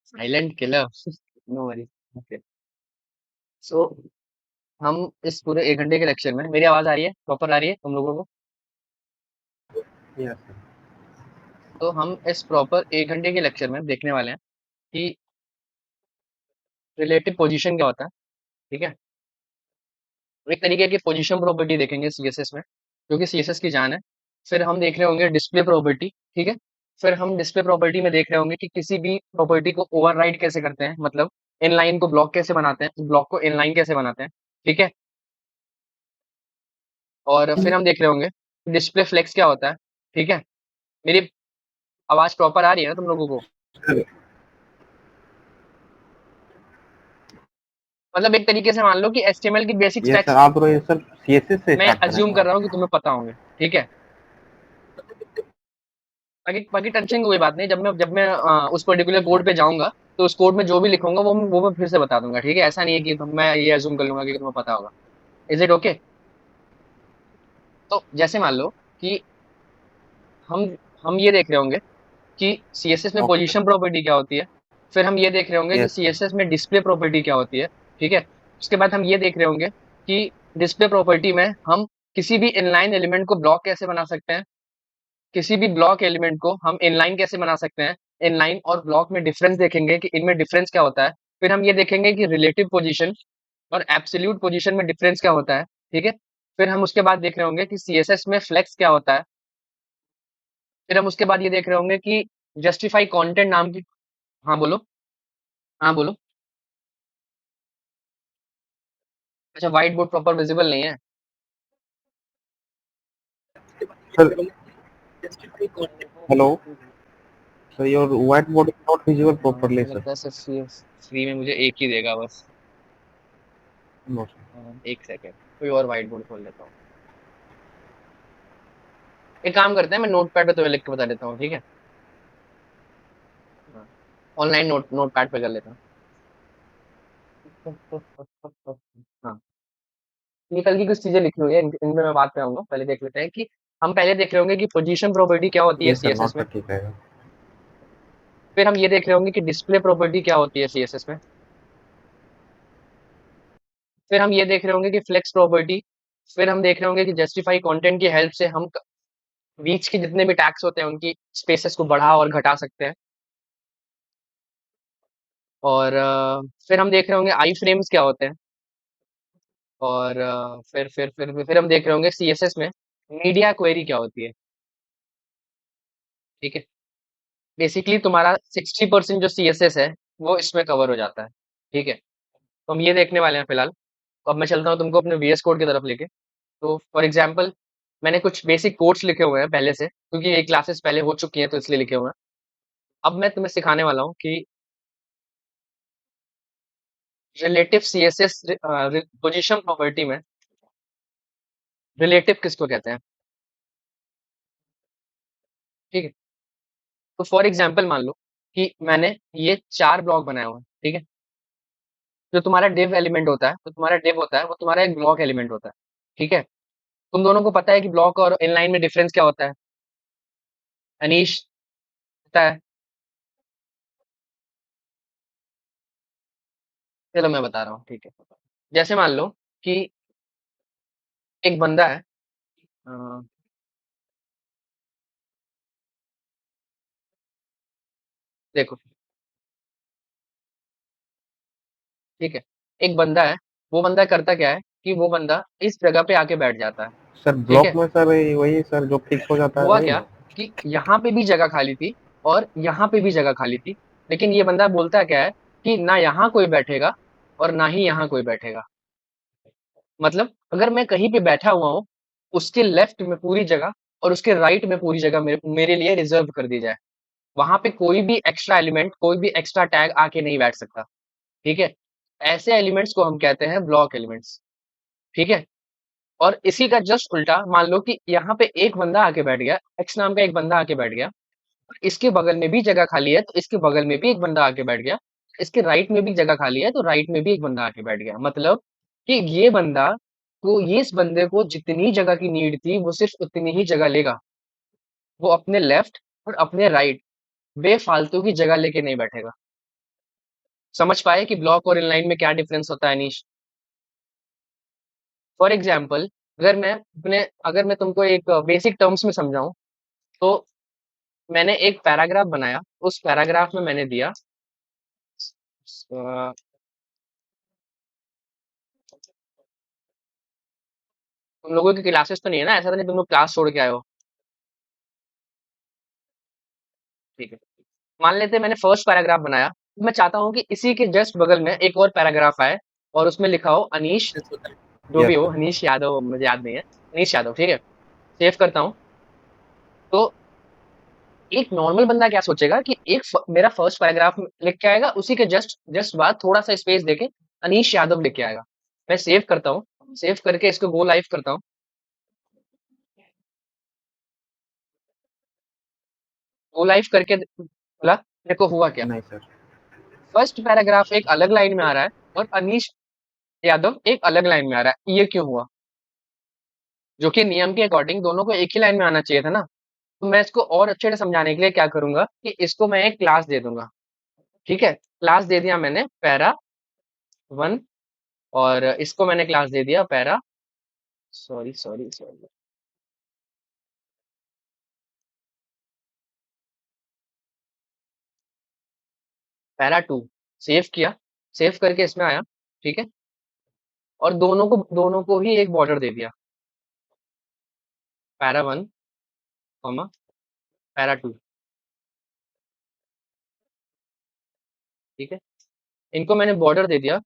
Silent killer. No worry. Okay. So हम इस पूरे 1 घंटे के लेक्चर में, मेरी आवाज आ रही है, प्रॉपर आ रही है तुम लोगों को? यस तो हम इस प्रॉपर 1 घंटे के लेक्चर में देखने वाले हैं कि रिलेटिव पोजीशन क्या होता है। ठीक है। एक तरीके की पोजीशन प्रॉपर्टी देखेंगे सीएसएस में, क्योंकि सीएसएस की जान है। फिर हम देख रहे होंगे डिस्प्ले प्रॉपर्टी। ठीक है। फिर हम डिस्प्ले प्रॉपर्टी में देख रहे होंगे कि किसी भी प्रॉपर्टी को ओवरराइड कैसे करते हैं, मतलब इनलाइन को ब्लॉक कैसे बनाते हैं, ब्लॉक को इनलाइन कैसे बनाते हैं। ठीक है। और फिर हम देख रहे होंगे डिस्प्ले फ्लेक्स क्या होता है। ठीक है। मेरी आवाज प्रॉपर आ रही है ना तुम लोगों को? सर। मतलब एक तरीके से मान लो कि एचटीएमएल की बेसिक यस सर, स्पेक्स आप ये सर सीएसएस से मैं स्टार्ट अज्यूम करेंगे कर आप? रहा हूँ कि तुम्हें पता होंगे। ठीक है। बाकी बाकी टचिंग कोई बात नहीं, जब मैं उस पर्टिकुलर कोड पे जाऊंगा तो उस कोड में जो भी लिखूंगा वो मैं फिर से बता दूंगा। ठीक है। ऐसा नहीं है कि मैं ये अज्यूम कर लूंगा कि तुम्हें पता होगा। Is it okay? तो जैसे मान लो कि हम हम ये देख रहे होंगे कि सीएसएस में ओके पोजीशन प्रॉपर्टी क्या होती है। फिर हम ये देख रहे होंगे कि यस सर। सीएसएस में डिस्प्ले प्रॉपर्टी क्या होती है। ठीक है। उसके बाद हम ये देख रहे होंगे कि डिस्प्ले प्रॉपर्टी में हम किसी भी इनलाइन एलिमेंट को ब्लॉक कैसे बना सकते हैं, किसी भी ब्लॉक एलिमेंट को हम इनलाइन कैसे बना सकते हैं। इनलाइन और ब्लॉक में डिफरेंस देखेंगे कि इनमें डिफरेंस क्या होता है। फिर हम ये देखेंगे कि रिलेटिव पोजीशन और एब्सोल्यूट पोजीशन में डिफरेंस क्या होता है। ठीक है। फिर हम उसके बाद देख रहे होंगे कि सीएसएस में फ्लेक्स क्या होता है। फिर हम उसके बाद ये देख रहे होंगे कि जस्टिफाई कंटेंट नाम की। हाँ बोलो। हाँ बोलो। अच्छा, व्हाइट बोर्ड प्रॉपर विजिबल नहीं है। Sir hello sir, your white board is not visible properly मुझे सर। लगता है सिर्फ फ्री में मुझे एक ही देगा बस। No sir. एक सेकेंड, कोई और व्हाइट बोर्ड खोल लेता हूँ। एक काम करते हैं, मैं नोट पैड पे तो लिख के बता देता हूँ। ठीक है। ऑनलाइन नोट पैड पे कर लेता हूँ। हाँ। ये कल की कुछ चीजें लिखी हुई है, इनमें मैं बात पे आऊंगा। पहले देख लेते हैं कि हम पहले देख रहे होंगे कि पोजीशन प्रॉपर्टी क्या होती है यस सर, सीएसएस नोट में। पर ठीक है। फिर हम ये देख रहे होंगे कि डिस्प्ले प्रॉपर्टी क्या होती है सीएसएस में। फिर हम ये देख रहे होंगे कि फ्लेक्स प्रॉपर्टी। फिर हम देख रहे होंगे कि जस्टिफाई कंटेंट की हेल्प से हम बीच के जितने भी टैग्स होते हैं उनकी स्पेसेस को बढ़ा और घटा सकते हैं। और फिर हम देख रहे होंगे आई फ्रेम्स क्या होते हैं। और फिर हम देख रहे होंगे सीएसएस में मीडिया क्वेरी क्या होती है। ठीक है। बेसिकली तुम्हारा 60% जो सीएसएस है वो इसमें कवर हो जाता है। ठीक है। तो हम ये देखने वाले हैं फिलहाल। तो अब मैं चलता हूँ तुमको अपने वीएस कोड की तरफ लेके। तो फॉर एग्जांपल, मैंने कुछ बेसिक कोड्स लिखे हुए हैं पहले से, क्योंकि ये क्लासेस पहले हो चुकी हैं तो इसलिए लिखे हुए हैं। अब मैं तुम्हें सिखाने वाला हूँ कि रिलेटिव सीएसएस पोजीशन प्रॉपर्टी में रिलेटिव किसको कहते हैं। ठीक है। तो फॉर एग्जांपल मान लो कि मैंने ये 4 ब्लॉक बनाए हुए हैं। ठीक है। जो तुम्हारा div एलिमेंट होता है, तो तुम्हारा div होता है वो तुम्हारा एक ब्लॉक एलिमेंट होता है। ठीक है। तुम दोनों को पता है कि ब्लॉक और इनलाइन में डिफरेंस क्या होता है? अनीश, पता है? चलो मैं बता रहा हूँ। ठीक है। जैसे मान लो कि एक बंदा है। अ, देखो। ठीक है। एक बंदा है। वो बंदा करता क्या है कि वो बंदा इस जगह पे आके बैठ जाता है। सर ठीक ब्लॉक है। में सर वही सर जो फिक्स हो जाता है हुआ वही क्या ना? कि यहाँ पे भी जगह खाली थी और यहाँ पे भी जगह खाली थी। लेकिन ये बंदा बोलता क्या है कि ना यहाँ कोई बैठेगा और ना ही यहाँ कोई बैठेगा। मतलब अगर मैं कहीं पे बैठा हुआ हूँ, उसके लेफ्ट में पूरी जगह और उसके राइट में पूरी जगह मेरे मेरे लिए रिजर्व कर दी जाए। वहां पे कोई भी एक्स्ट्रा एलिमेंट, कोई भी एक्स्ट्रा टैग आके नहीं बैठ सकता। ठीक है। ऐसे एलिमेंट्स को हम कहते हैं ब्लॉक एलिमेंट्स। ठीक है। और इसी का जस्ट उल्टा मान लो कि यहाँ पे एक बंदा आके बैठ गया, एक्स नाम का एक बंदा आके बैठ गया। इसके बगल में भी जगह खाली है तो इसके बगल में भी एक बंदा आके बैठ गया। इसके राइट में भी जगह खाली है तो राइट में भी एक बंदा आके बैठ गया। मतलब कि ये बंदा को, ये इस बंदे को जितनी जगह की नीड थी वो सिर्फ उतनी ही जगह लेगा। वो अपने लेफ्ट और अपने राइट बेफालतू की जगह लेके नहीं बैठेगा। समझ पाए कि ब्लॉक और इनलाइन में क्या डिफरेंस होता है अनीश? फॉर एग्जाम्पल, अगर मैं तुमको एक बेसिक टर्म्स में समझाऊं, तो मैंने एक पैराग्राफ बनाया, उस पैराग्राफ में मैंने दिया अ, तुम लोगों की क्लासेस तो नहीं है ना? ऐसा तो नहीं तुम लोग क्लास छोड़ के आए हो? ठीक है। मान लेते हैं मैंने फर्स्ट पैराग्राफ बनाया, तो मैं चाहता हूँ कि इसी के जस्ट बगल में एक और पैराग्राफ आए और उसमें लिखा हो अनीश, जो भी यस हो, सर। अनीश यादव, मुझे याद नहीं है, अनीश यादव, ठीक है। सेव करता हूँ। तो एक नॉर्मल बंदा क्या सोचेगा कि मेरा फर्स्ट पैराग्राफ लिख के आएगा, उसी के जस्ट जस्ट बाद थोड़ा सा स्पेस देके अनीश यादव लिख के आएगा। मैं सेव करता हूँ, सेव करके इसको गो लाइव करता हूँ। गो लाइव करके बोला, देखो हुआ क्या। नहीं सर। फर्स्ट पैराग्राफ एक अलग लाइन में आ रहा है और अनीश यादव एक अलग लाइन में आ रहा है। ये क्यों हुआ? जो कि नियम के अकॉर्डिंग दोनों को एक ही लाइन में आना चाहिए था ना। तो मैं इसको और अच्छे से समझाने के लिए क्या करूंगा कि इसको मैं एक क्लास दे दूंगा। ठीक है, क्लास दे दिया मैंने पैरा वन, और इसको मैंने क्लास दे दिया para, sorry sorry sorry, para two. Save किया, सेव करके इसमें आया, ठीक है, और दोनों को ही एक बॉर्डर दे दिया, para one comma para two. ठीक है, इनको मैंने बॉर्डर दे दिया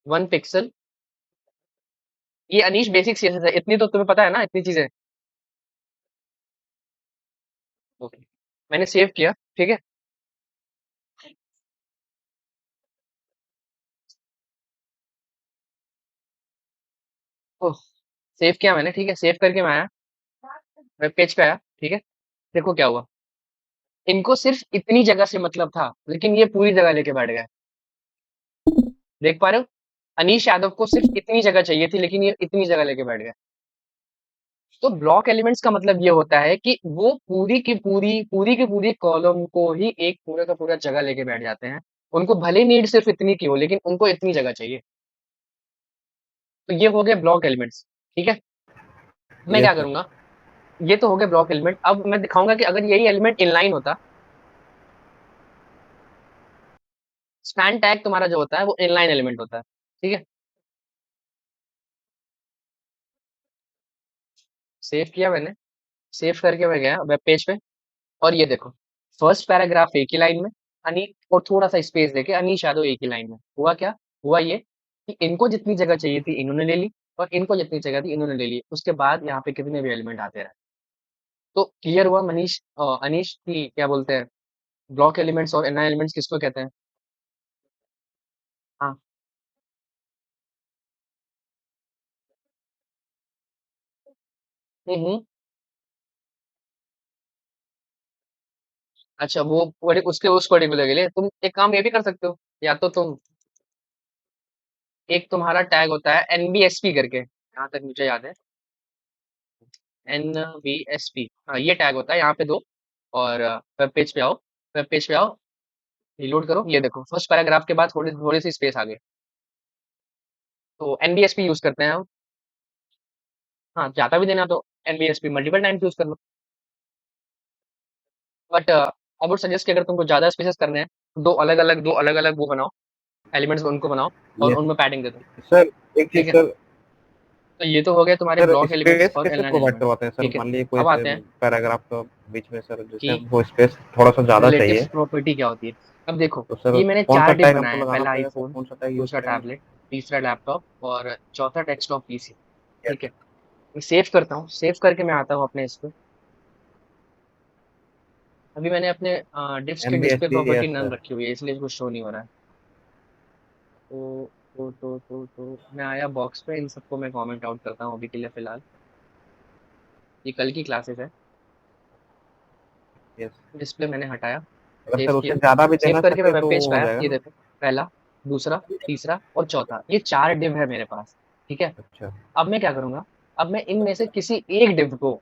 1 पिक्सल। ये अनीश बेसिक सीएसएस है, इतनी तो तुम्हें पता है ना, इतनी चीजें। ओके, मैंने सेव किया, ठीक है। ओह, सेव किया मैंने, ठीक है। सेव करके मैं आया, वेब पेज पे आया, ठीक है। देखो क्या हुआ, इनको सिर्फ इतनी जगह से मतलब था, लेकिन ये पूरी जगह लेके बैठ गए। देख पा रहे हो? अनीश यादव को सिर्फ इतनी जगह चाहिए थी, लेकिन ये इतनी जगह लेके बैठ गए। तो ब्लॉक एलिमेंट्स का मतलब ये होता है कि वो पूरी की पूरी कॉलम को ही एक पूरा का पूरा जगह लेके बैठ जाते हैं। उनको भले नीड सिर्फ इतनी की हो, लेकिन उनको इतनी जगह चाहिए। तो ये हो गए ब्लॉक एलिमेंट्स, ठीक है। मैं क्या यस सर। करूंगा, ये तो हो गए ब्लॉक एलिमेंट। अब मैं दिखाऊंगा कि अगर यही एलिमेंट इनलाइन होता, स्पैन टैग तुम्हारा जो होता है वो इनलाइन एलिमेंट होता है, ठीक है। सेव किया मैंने, सेव करके मैं गया वेब पेज पे, और ये देखो, फर्स्ट पैराग्राफ एक ही लाइन में, अनी और थोड़ा सा स्पेस देके अनीश यादव एक ही लाइन में। हुआ क्या? हुआ ये कि इनको जितनी जगह चाहिए थी इन्होंने ले ली, और इनको जितनी जगह थी इन्होंने ले ली। उसके बाद यहाँ पे कितने भी एलिमेंट आते रहे। तो क्लियर हुआ मनीष, अनीश की क्या बोलते हैं, ब्लॉक एलिमेंट्स और एनआई एलिमेंट्स किसको कहते हैं? हाँ। हम्म। अच्छा, उसके उस पर्टिकुलर के लिए तुम एक काम ये भी कर सकते हो, या तो तुम, एक तुम्हारा टैग होता है एनबीएसपी करके, जहाँ तक मुझे याद है, एनबीएसपी, हाँ ये टैग होता है, यहाँ पे दो, और वेब पेज पे आओ, वेब पेज पे आओ, रिलोड करो, ये देखो फर्स्ट पैराग्राफ के बाद थोड़ी थोड़ी सी स्पेस आ गई। तो एनबीएसपी यूज करते हैं हम। हाँ, ज्यादा भी देना तो एनबीएसपी मल्टीपल टाइम्स यूज कर लो। बट आई वुड सजेस्ट कि अगर तुमको ज्यादा स्पेसेस करने हैं, दो अलग अलग वो बनाओ, एलिमेंट्स उनको बनाओ, और यस उनमें पैडिंग दे दो। सर। एक चीज ठीक है, सर। तो ये तो हो गए तुम्हारे सर ब्लॉक एलिमेंट्स स्पेस और कैसे इनलाइन प्रोवाइड एलिमेंट्स। करवाते हैं सर? ठीक है, मान लीजिए कोई अब आते हैं पैराग्राफ का बीच में सर, जैसे कि हमको स्पेस थोड़ा सा ज्यादा रिलेटिव चाहिए, प्रॉपर्टी क्या होती है। अब देखो, तो सर ये मैंने कौन सा 4 डिव टैग बनाए हमको हैं, लगाना पहला पड़ेगा सर? आईफोन, कौन सा टैग यूज दूसरा करेंगे? टैबलेट, तीसरा लैपटॉप, और चौथा डेस्कटॉप पीसी। यस ठीक है, मैं सेव करता हूँ, सेव करके मैं आता हूँ अपने इस पे। अभी मैंने अपने डिस्क की display MBSP, property yes none sir. रखी हुई है, इसलिए कुछ शो नहीं हो रहा है। तो मैं आया बॉक्स पे, इन सबको मैं कमेंट आउट करता हूँ अभी के लिए फिलहाल। ये कल की क्लासेस है। यस। डिस्प्ले मैंने हटाया, अगर सेव सर उससे किया, ज्यादा भी सेव देना करके मैं चाहते वेब तो पेज पे हो आया। जाएगा ये ना? देखो, पहला, दूसरा, तीसरा और चौथा, ये 4 डिव है मेरे पास। ठीक है, अच्छा। अब मैं क्या करूंगा, अब मैं इनमें से किसी एक डिव को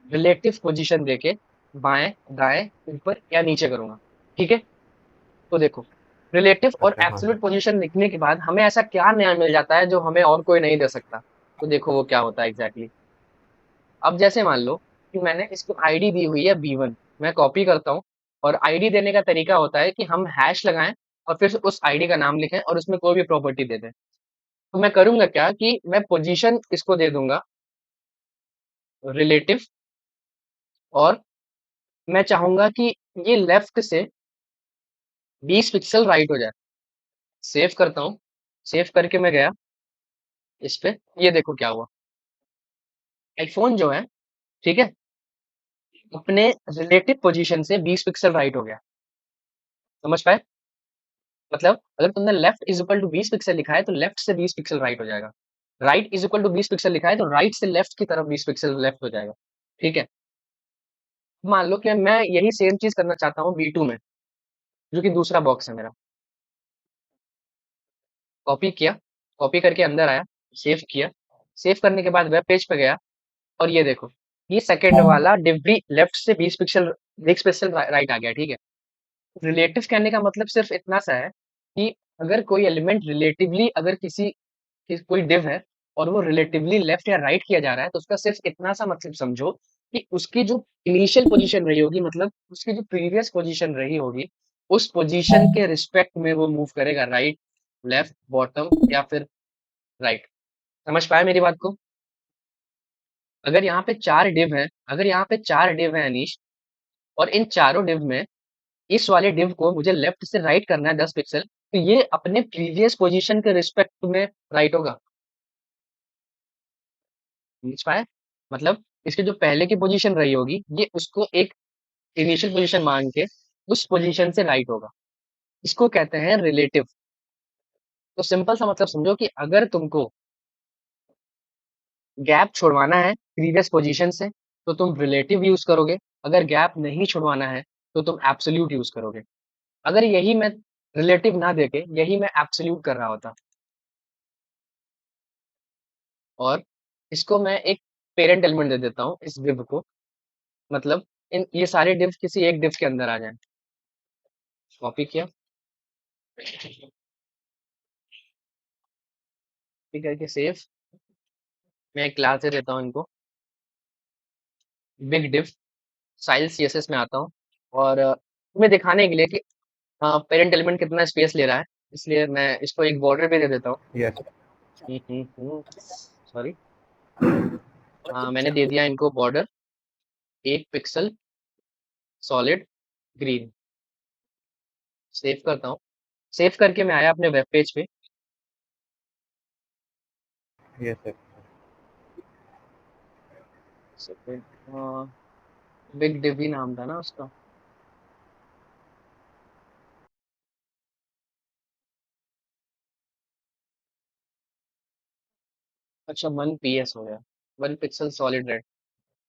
रिलेटिव पोजीशन देके बाएं, दाएं, ऊपर या नीचे करूंगा। ठीक है, तो देखो, रिलेटिव और अच्छा हाँ एब्सोल्यूट पोजीशन लिखने के बाद हमें ऐसा क्या नया मिल जाता है जो हमें और कोई नहीं दे सकता? तो देखो वो क्या होता है एग्जैक्टली। अब जैसे मान लो कि मैंने इसको आईडी दी हुई है B1, मैं कॉपी करता हूँ और आईडी देने का तरीका होता है कि हम हैश लगाएं और फिर उस आईडी का नाम लिखें और उसमें कोई भी प्रॉपर्टी दे दें। तो मैं करूंगा क्या कि मैं पोजीशन इसको दे दूंगा रिलेटिव, और मैं चाहूंगा कि ये लेफ्ट से 20 पिक्सल राइट हो जाए। सेव करता हूँ। सेव करके मैं गया इस पे, ये देखो क्या हुआ। आईफोन जो है, ठीक है, अपने रिलेटिव पोजीशन से 20 पिक्सल राइट हो गया। समझ पाए? मतलब अगर तुमने left is equal to 20 pixel लिखा है तो लेफ्ट से 20 पिक्सल राइट हो जाएगा। Right is equal to 20 pixel लिखा है तो राइट से लेफ्ट की तरफ 20 पिक्सल लेफ्ट हो जाएगा। ठीक है। मान लो कि मैं यही सेम चीज करना चाहता हूँ B2 में, जो कि दूसरा बॉक्स है मेरा। कॉपी किया, कॉपी करके अंदर आया, सेव किया। सेव करने के बाद वेब पेज पे गया और ये देखो, ये सेकंड वाला डिव भी लेफ्ट से 20 पिक्सल राइट आ गया। ठीक है। रिलेटिव कहने का मतलब सिर्फ इतना सा है कि अगर कोई एलिमेंट रिलेटिवली, अगर कोई डिव है और वो रिलेटिवली लेफ्ट या राइट किया जा रहा है, तो उसका सिर्फ इतना सा मतलब समझो कि उसकी जो इनिशियल पोजीशन रही होगी, मतलब उसकी जो प्रीवियस पोजीशन रही होगी, उस पोजीशन के रिस्पेक्ट में वो मूव करेगा, राइट, लेफ्ट, बॉटम या फिर राइट। समझ पाए मेरी बात को? अगर यहाँ पे चार डिव है, अगर यहाँ पे चार डिव है अनीश, और इन चारों डिव में इस वाले डिव को मुझे लेफ्ट से राइट करना है 10 पिक्सल, तो ये अपने प्रीवियस पोजीशन के रिस्पेक्ट में राइट होगा। समझ पाए? मतलब इसकी जो पहले की पोजीशन रही होगी, ये उसको एक इनिशियल पोजीशन मान के उस पोजीशन से राइट होगा। इसको कहते हैं रिलेटिव। तो सिंपल सा मतलब समझो कि अगर तुमको गैप छुड़वाना है प्रीवियस पोजीशन से, तो तुम रिलेटिव यूज करोगे। अगर गैप नहीं छुड़वाना है तो तुम एब्सोल्यूट यूज करोगे। अगर यही मैं रिलेटिव ना देके यही मैं एब्सोल्यूट कर रहा होता, और इसको मैं एक पेरेंट एलिमेंट दे देता हूँ इस div को, मतलब इन ये सारे div किसी एक div के अंदर आ जाएं। कॉपी किया, कॉपी करके सेव। मैं एक क्लास दे देता हूँ इनको, बिग div, स्टाइल CSS में आता हूँ, और तुम्हें दिखाने के लिए कि पेरेंट एलिमेंट कितना स्पेस ले रहा है, इसलिए मैं इसको एक बॉर्डर भी दे देता हूँ। यस सॉरी, मैंने दे दिया इनको border 1 pixel solid green. Save करता हूँ। सेव करके मैं आया अपने वेब पेज पे। यस सर बिग डिव ही नाम था ना उसका। अच्छा, 1 PS हो गया, 1 पिक्सल सॉलिड रेड।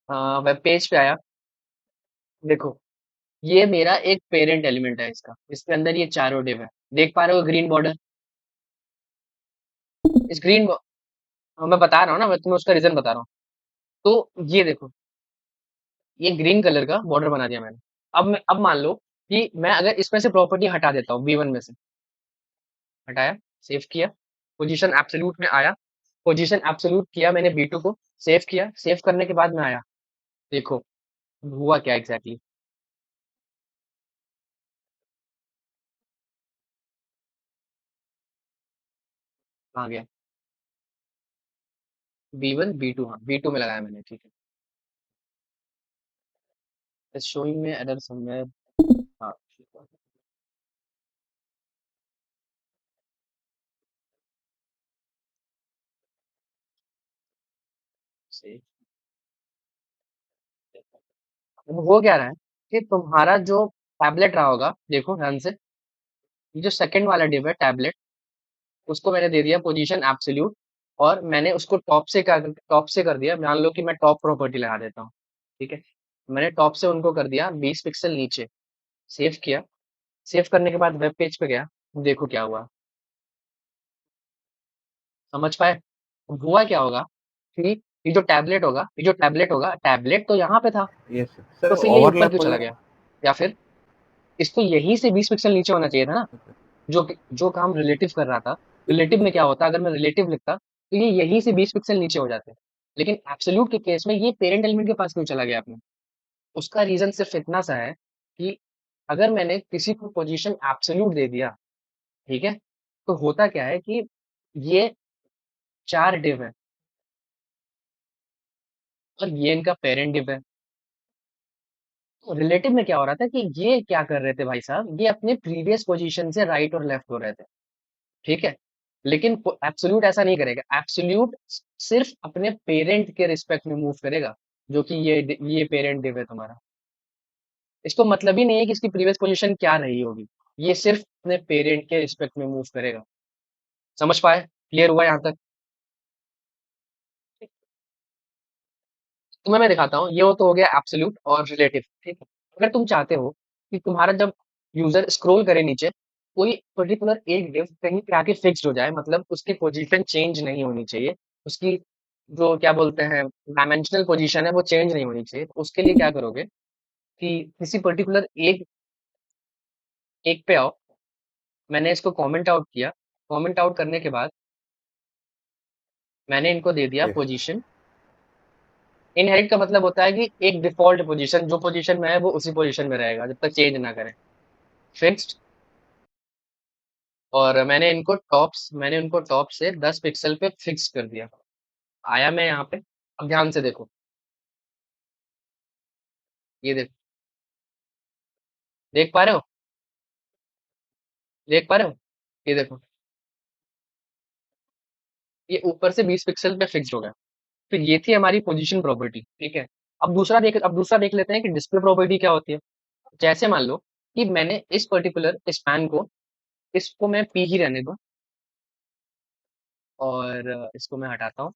हाँ, वेब पेज पे आया। देखो, ये मेरा एक पेरेंट एलिमेंट है इसका, इसके अंदर ये चारों डिव है। देख पा रहे हो ग्रीन बॉर्डर? इस मैं बता रहा हूँ ना, मैं तुम्हें उसका रीजन बता रहा हूँ। तो ये देखो, ये ग्रीन कलर का बॉर्डर बना दिया मैंने। अब मान लो कि मैं अगर इसमें से प्रॉपर्टी हटा देता हूँ B1 में से, हटाया, सेव किया, पोजीशन एब्सोल्यूट में आया, पोजीशन एब्सोल्यूट किया मैंने B2 को, सेव किया। सेव करने के बाद में आया, देखो हुआ क्या एग्जैक्टली। आ गया B1 B2, हाँ B2 में लगाया मैंने। ठीक है, इट्स शोइंग में एरर समवेयर। हाँ, सही। अब हो क्या रहा है कि तुम्हारा जो टैबलेट रहा होगा, देखो ध्यान से, ये जो सेकंड वाला डिव है टैबलेट, उसको मैंने दे दिया पोजीशन एब्सोल्यूट, और मैंने उसको टॉप से कर दिया। मान लो कि मैं टॉप प्रॉपर्टी लगा देता हूँ। ठीक है, मैंने टॉप से उनको कर दिया 20 पिक्सल नीचे। सेव किया। सेव करने के बाद वेब पेज पे गया, देखो क्या हुआ। समझ पाए? अब हुआ क्या होगा कि ये जो टैबलेट होगा, टैबलेट तो यहाँ पे था, यस सर तो फिर ये ऊपर ओवरलैप क्यों हो चला जा गया? या फिर इसको यहीं से 20 पिक्सल नीचे होना चाहिए था ना। जो काम रिलेटिव कर रहा था, रिलेटिव में क्या होता, अगर मैं रिलेटिव लिखता तो ये यहीं से 20 पिक्सल नीचे हो जाते, लेकिन एब्सोल्यूट के केस में ये पेरेंट एलिमेंट के पास क्यों चला गया अपने? उसका रीजन सिर्फ इतना सा है कि अगर मैंने किसी को पोजीशन एब्सोल्यूट दे दिया, ठीक है, तो होता क्या है कि ये 4 div है और ये इनका पेरेंट div है। तो रिलेटिव में क्या हो रहा था कि ये क्या कर रहे थे भाई साहब, ये अपने प्रीवियस पोजीशन से राइट और लेफ्ट हो रहे थे, ठीक है। लेकिन एब्सोल्यूट ऐसा नहीं करेगा, एब्सोल्यूट सिर्फ अपने पेरेंट के रिस्पेक्ट में मूव करेगा, जो कि ये पेरेंट div है तुम्हारा। इसको मतलब ही नहीं है कि इसकी प्रीवियस पोजीशन क्या रही होगी, ये सिर्फ अपने पेरेंट के रिस्पेक्ट में मूव करेगा। समझ पाए? क्लियर हुआ यहाँ तक? तुम्हें मैं दिखाता हूँ, ये वो तो हो गया एब्सोल्यूट और रिलेटिव, ठीक है। अगर तुम चाहते हो कि तुम्हारा जब यूजर स्क्रॉल करे नीचे, कोई पर्टिकुलर एक div कहीं पे आके फिक्स्ड हो जाए, मतलब उसकी पोजीशन चेंज नहीं होनी चाहिए, उसकी जो क्या बोलते हैं डायमेंशनल पोजीशन है वो चेंज नहीं होनी चाहिए, तो उसके लिए क्या करोगे कि किसी पर्टिकुलर एक एक पे आओ। मैंने इसको कमेंट आउट किया, कमेंट आउट करने के बाद मैंने इनको दे दिया Yes. पोजीशन। इनहेरिट का मतलब होता है कि एक डिफॉल्ट पोजीशन, जो पोजीशन में है वो उसी पोजीशन में रहेगा जब तक चेंज ना करें, फिक्स्ड। और मैंने उनको टॉप से 10 पिक्सल पे फिक्स कर दिया। आया मैं यहाँ पे, अब ध्यान से देखो, ये देखो, देख पा रहे हो? देख पा रहे हो? ये देखो, ये ऊपर से 20 पिक्सल पे फिक्स्ड हो गया। फिर ये थी हमारी पोजीशन प्रॉपर्टी, ठीक है। अब दूसरा देख लेते हैं कि डिस्प्ले प्रॉपर्टी क्या होती है। जैसे मान लो कि मैंने इस पर्टिकुलर स्पैन को, इसको मैं पी ही रहने दूं, और इसको मैं हटाता हूँ,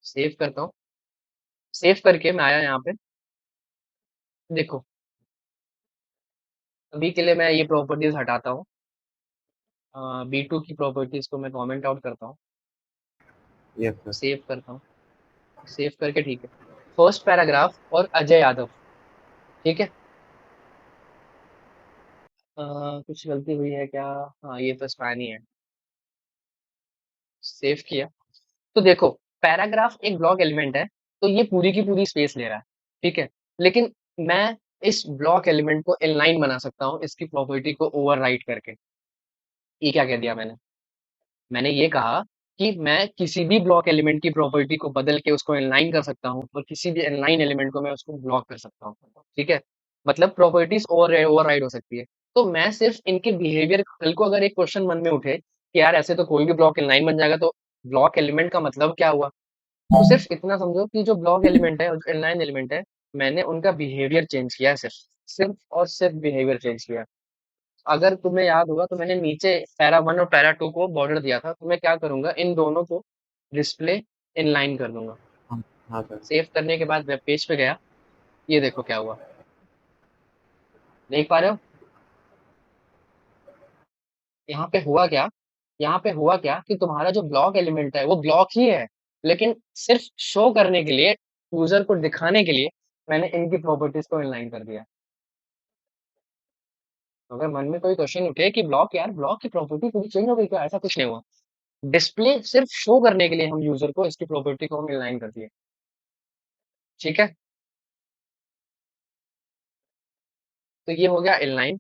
सेव करता हूँ। सेव करके मैं आया यहाँ पे, देखो, अभी के लिए मैं ये प्रॉपर्टीज हटाता हूँ। B2 की प्रॉपर्टीज को मैं कमेंट आउट करता हूँ, Yes, sir. सेव करता हूँ, सेव करके ठीक है। फर्स्ट पैराग्राफ और अजय यादव, ठीक है। कुछ गलती हुई है क्या? हाँ, ये तो स्पैन ही है। सेव किया, तो देखो, पैराग्राफ एक ब्लॉक एलिमेंट है, तो ये पूरी की पूरी स्पेस ले रहा है, ठीक है। लेकिन मैं इस ब्लॉक एलिमेंट को इनलाइन बना सकता हूँ इसकी प्रॉपर्टी को ओवरराइट करके। ये क्या कह दिया मैंने? मैंने ये कहा कि मैं किसी भी ब्लॉक एलिमेंट की प्रॉपर्टी को बदल के उसको इनलाइन कर सकता हूँ और किसी भी इनलाइन एलिमेंट को मैं उसको ब्लॉक कर सकता हूँ, ठीक है। मतलब प्रॉपर्टीज ओवरराइड हो सकती है। तो मैं सिर्फ इनके बिहेवियर, कल को अगर एक क्वेश्चन मन में उठे कि यार ऐसे तो कोई भी ब्लॉक इनलाइन बन जाएगा, तो ब्लॉक एलिमेंट का मतलब क्या हुआ, तो सिर्फ इतना समझो कि जो ब्लॉक एलिमेंट है और जो इनलाइन एलिमेंट है, मैंने उनका बिहेवियर चेंज किया है, सिर्फ सिर्फ और सिर्फ बिहेवियर चेंज किया। अगर तुम्हें याद होगा तो मैंने नीचे पैरा 1 और पैरा 2 को बॉर्डर दिया था, तो मैं क्या करूंगा, इन दोनों को डिस्प्ले इनलाइन कर दूंगा। हाँ सर. सेव करने के बाद वेब पेज पे गया, ये देखो क्या हुआ, देख पा रहे हो? यहाँ पे हुआ क्या, यहाँ पे हुआ क्या कि तुम्हारा जो ब्लॉक एलिमेंट है वो ब्लॉक ही है, लेकिन सिर्फ शो करने के लिए, यूजर को दिखाने के लिए, मैंने इनकी प्रॉपर्टीज को इनलाइन कर दिया। तो अगर मन में कोई क्वेश्चन उठे कि ब्लॉक, यार ब्लॉक की प्रॉपर्टी पूरी चेंज हो गई क्या, ऐसा कुछ नहीं हुआ। डिस्प्ले सिर्फ शो करने के लिए हम यूजर को इसकी प्रॉपर्टी को हम इनलाइन कर दिए, ठीक है। तो ये हो गया इनलाइन।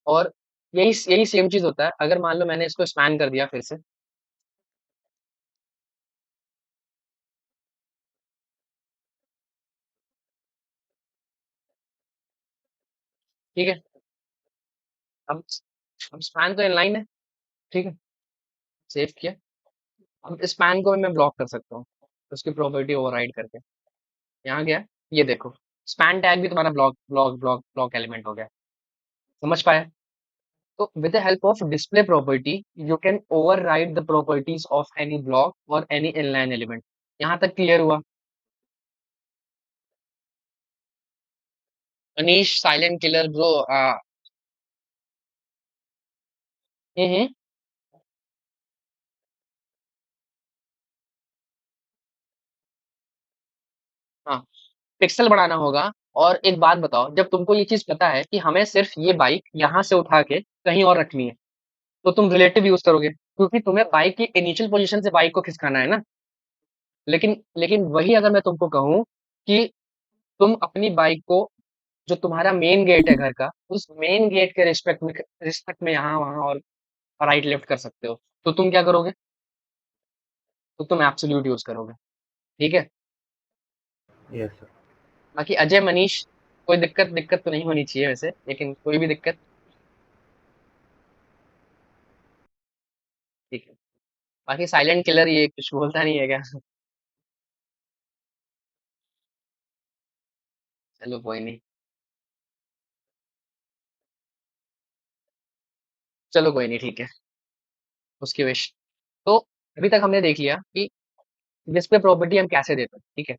और यही यही सेम चीज होता है अगर मान लो मैंने इसको स्पैन कर दिया फिर से, ठीक है। अब अब स्पैन तो इनलाइन है, ठीक है। सेव किया। अब स्पैन को भी मैं ब्लॉक कर सकता हूँ उसकी प्रॉपर्टी ओवरराइड करके। यहाँ गया, ये देखो, स्पैन टैग भी तुम्हारा block block block block element हो गया। समझ पाए? तो with the help of display property you can override the properties of any block or any inline element। यहाँ तक क्लियर हुआ? Anish silent killer bro. Hmm. हाँ, पिक्सल बढ़ाना होगा और एक बात बताओ, जब तुमको ये चीज पता है कि हमें सिर्फ ये बाइक यहाँ से उठा के कहीं और रखनी है, तो तुम रिलेटिव यूज करोगे, क्योंकि तुम्हें बाइक की इनिशियल पोजीशन से बाइक को खिसकाना है ना। लेकिन लेकिन वही अगर मैं तुमको कहूँ कि तुम अपनी बाइक को, जो तुम्हारा मेन गेट है घर का, उस मेन गेट के रिस्पेक्ट में यहाँ वहां और राइट लेफ्ट कर सकते हो, तो तुम क्या करोगे? तो तुम एब्सोल्यूट यूज करोगे। ठीक है। Yes sir. बाकी अजय मनीष, कोई दिक्कत दिक्कत तो नहीं होनी चाहिए वैसे, लेकिन कोई भी दिक्कत। ठीक है। बाकी साइलेंट किलर ये कुछ बोलता नहीं है क्या? चलो कोई नहीं। चलो कोई नहीं, ठीक है। उसकी विश। तो अभी तक हमने देख लिया कि डिस्प्ले प्रॉपर्टी हम कैसे देते हैं, ठीक है।